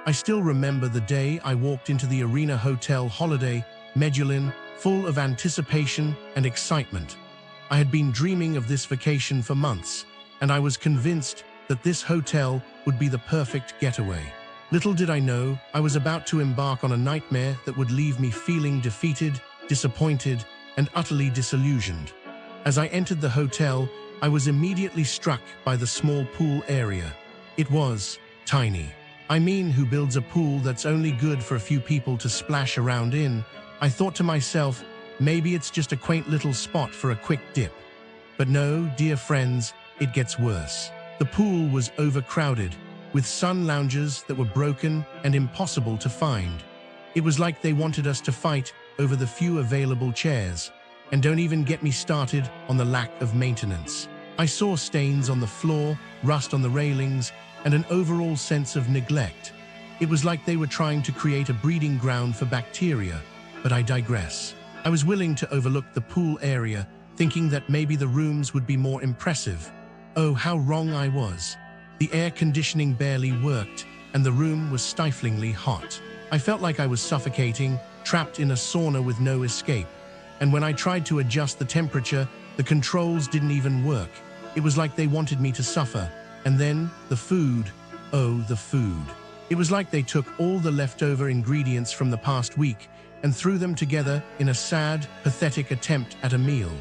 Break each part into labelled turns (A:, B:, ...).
A: I still remember the day I walked into the Arena Hotel Holiday Medulin, full of anticipation and excitement. I had been dreaming of this vacation for months, and I was convinced that this hotel would be the perfect getaway. Little did I know, I was about to embark on a nightmare that would leave me feeling defeated, disappointed, and utterly disillusioned. As I entered the hotel, I was immediately struck by the small pool area. It was tiny. I mean, who builds a pool that's only good for a few people to splash around in? I thought to myself, maybe it's just a quaint little spot for a quick dip. But no, dear friends, it gets worse. The pool was overcrowded, with sun loungers that were broken and impossible to find. It was like they wanted us to fight over the few available chairs. And don't even get me started on the lack of maintenance. I saw stains on the floor, rust on the railings, and an overall sense of neglect. It was like they were trying to create a breeding ground for bacteria, but I digress. I was willing to overlook the pool area, thinking that maybe the rooms would be more impressive. Oh, how wrong I was. The air conditioning barely worked, and the room was stiflingly hot. I felt like I was suffocating, trapped in a sauna with no escape. And when I tried to adjust the temperature, the controls didn't even work. It was like they wanted me to suffer. And then, the food. Oh, the food. It was like they took all the leftover ingredients from the past week and threw them together in a sad, pathetic attempt at a meal.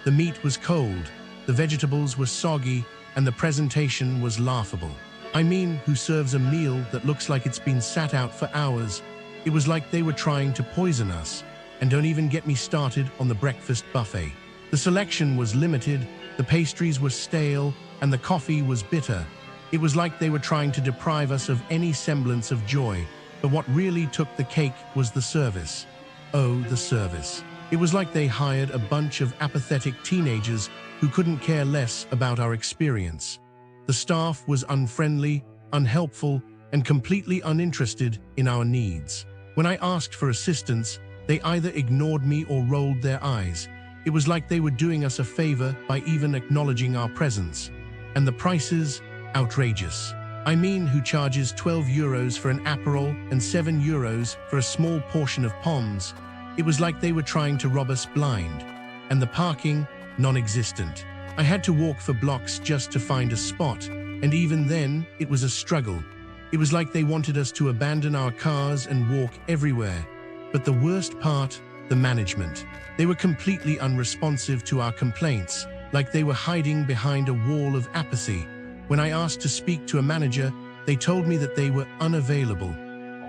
A: The meat was cold, the vegetables were soggy, and the presentation was laughable. I mean, who serves a meal that looks like it's been sat out for hours? It was like they were trying to poison us. And don't even get me started on the breakfast buffet. The selection was limited, the pastries were stale, and the coffee was bitter. It was like they were trying to deprive us of any semblance of joy. But what really took the cake was the service. Oh, the service. It was like they hired a bunch of apathetic teenagers who couldn't care less about our experience. The staff was unfriendly, unhelpful, and completely uninterested in our needs. When I asked for assistance, they either ignored me or rolled their eyes. It was like they were doing us a favor by even acknowledging our presence. And the prices? Outrageous. I mean, who charges 12 euros for an Aperol and 7 euros for a small portion of Pommes? It was like they were trying to rob us blind. And the parking? Non-existent. I had to walk for blocks just to find a spot, and even then, it was a struggle. It was like they wanted us to abandon our cars and walk everywhere. But the worst part, the management. They were completely unresponsive to our complaints, like they were hiding behind a wall of apathy. When I asked to speak to a manager, they told me that they were unavailable.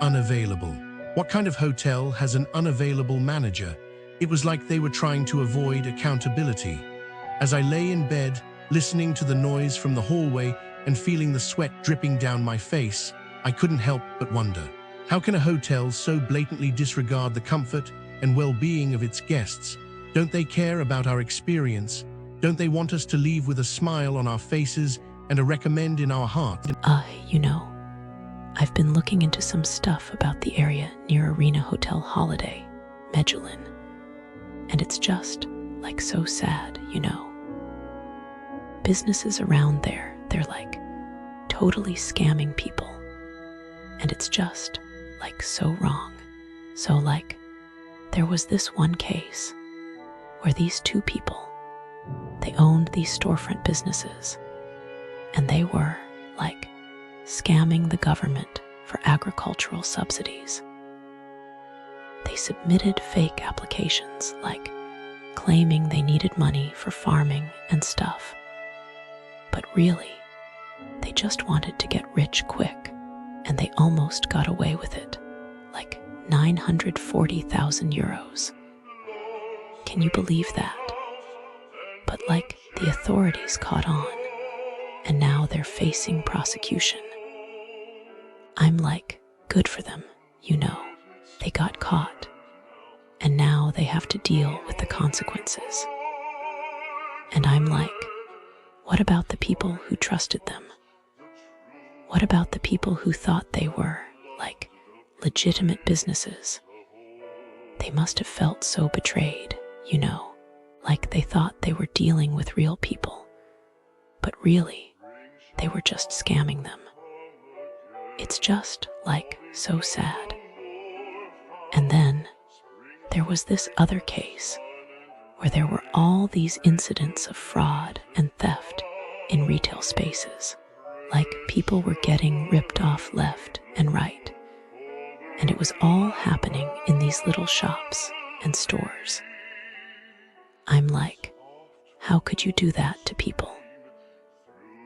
A: Unavailable. What kind of hotel has an unavailable manager? It was like they were trying to avoid accountability. As I lay in bed, listening to the noise from the hallway and feeling the sweat dripping down my face, I couldn't help but wonder. How can a hotel so blatantly disregard the comfort and well-being of its guests? Don't they care about our experience? Don't they want us to leave with a smile on our faces and a recommend in our heart?
B: I've been looking into some stuff about the area near Arena Hotel Holiday Medulin, and it's just, so sad, Businesses around there, they're totally scamming people. And it's just, so wrong. So, there was this one case where these two people, they owned these storefront businesses, and they were, scamming the government for agricultural subsidies. They submitted fake applications, claiming they needed money for farming and stuff. But really, they just wanted to get rich quick, and they almost got away with it, 940,000 euros. Can you believe that? But the authorities caught on, and now they're facing prosecution. I'm good for them, They got caught, and now they have to deal with the consequences. And I'm what about the people who trusted them? What about the people who thought they were, legitimate businesses? They must have felt so betrayed, they thought they were dealing with real people. But really, they were just scamming them. It's just like so sad. And then there was this other case where there were all these incidents of fraud and theft in retail spaces, like people were getting ripped off left and right. And it was all happening in these little shops and stores. I'm like, how could you do that to people?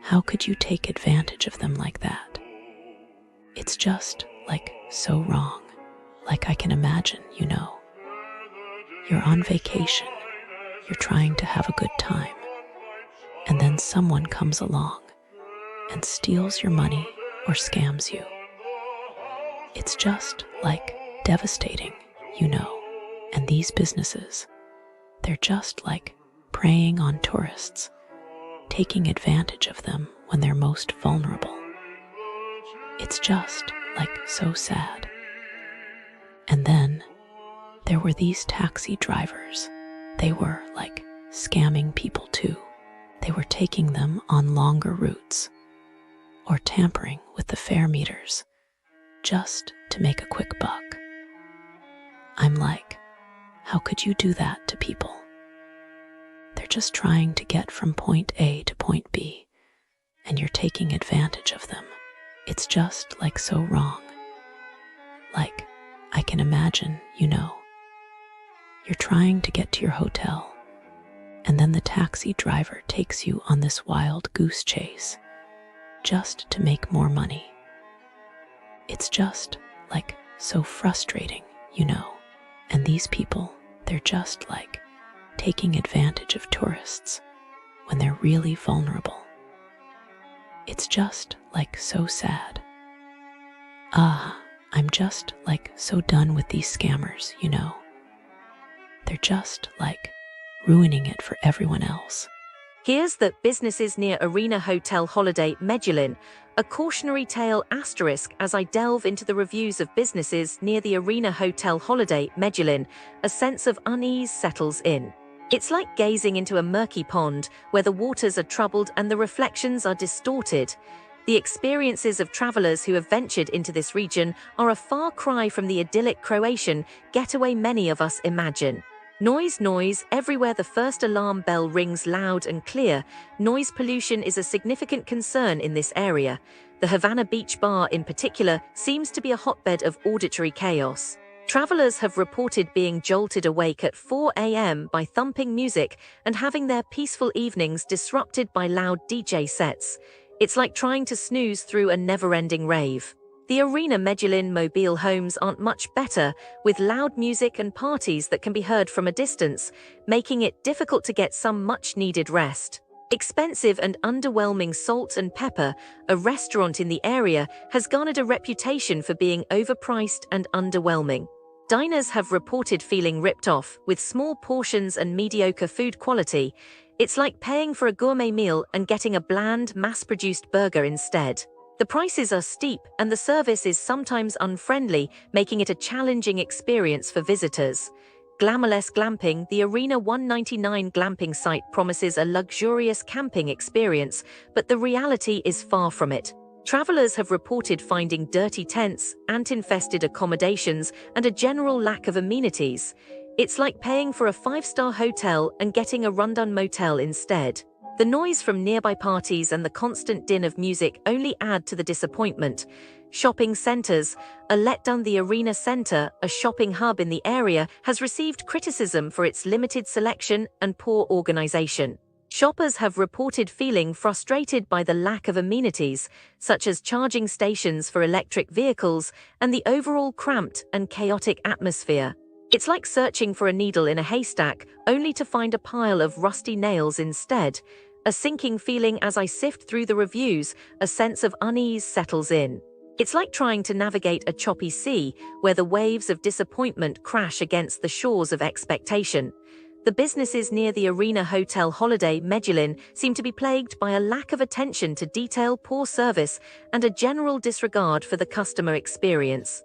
B: How could you take advantage of them like that? It's just like so wrong. Like I can imagine, you're on vacation, you're trying to have a good time, and then someone comes along and steals your money or scams you. It's just like devastating, and these businesses, they're just like preying on tourists, taking advantage of them when they're most vulnerable. It's just like so sad. And then there were these taxi drivers. They were like scamming people too. They were taking them on longer routes or tampering with the fare meters just to make a quick buck. I'm like, how could you do that to people? They're just trying to get from point A to point B, and you're taking advantage of them. It's just like so wrong. Like, I can imagine, you're trying to get to your hotel, and then the taxi driver takes you on this wild goose chase just to make more money. It's just like so frustrating, and these people, they're just like taking advantage of tourists when they're really vulnerable. It's just like so sad. I'm just like so done with these scammers, They're just like ruining it for everyone else.
C: Here's the Businesses Near Arena Hotel Holiday Medulin, a cautionary tale asterisk as I delve into the reviews of businesses near the Arena Hotel Holiday Medulin, a sense of unease settles in. It's like gazing into a murky pond where the waters are troubled and the reflections are distorted. The experiences of travelers who have ventured into this region are a far cry from the idyllic Croatian getaway many of us imagine. Noise, everywhere the first alarm bell rings loud and clear. Noise pollution is a significant concern in this area. The Havana Beach Bar in particular seems to be a hotbed of auditory chaos. Travelers have reported being jolted awake at 4 a.m. by thumping music and having their peaceful evenings disrupted by loud DJ sets. It's like trying to snooze through a never-ending rave. The Arena Medulin Mobile homes aren't much better, with loud music and parties that can be heard from a distance, making it difficult to get some much-needed rest. Expensive and underwhelming Salt and Pepper, a restaurant in the area, has garnered a reputation for being overpriced and underwhelming. Diners have reported feeling ripped off, with small portions and mediocre food quality. It's like paying for a gourmet meal and getting a bland, mass-produced burger instead. The prices are steep and the service is sometimes unfriendly, making it a challenging experience for visitors. Glamourless Glamping, the Arena 199 glamping site promises a luxurious camping experience, but the reality is far from it. Travelers have reported finding dirty tents, ant-infested accommodations, and a general lack of amenities. It's like paying for a 5-star hotel and getting a rundown motel instead. The noise from nearby parties and the constant din of music only add to the disappointment. Shopping centers, a letdown. The Arena Centar, a shopping hub in the area, has received criticism for its limited selection and poor organization. Shoppers have reported feeling frustrated by the lack of amenities, such as charging stations for electric vehicles, and the overall cramped and chaotic atmosphere. It's like searching for a needle in a haystack, only to find a pile of rusty nails instead. A sinking feeling as I sift through the reviews, a sense of unease settles in. It's like trying to navigate a choppy sea, where the waves of disappointment crash against the shores of expectation. The businesses near the Arena Hotel Holiday Medulin seem to be plagued by a lack of attention to detail, poor service, and a general disregard for the customer experience.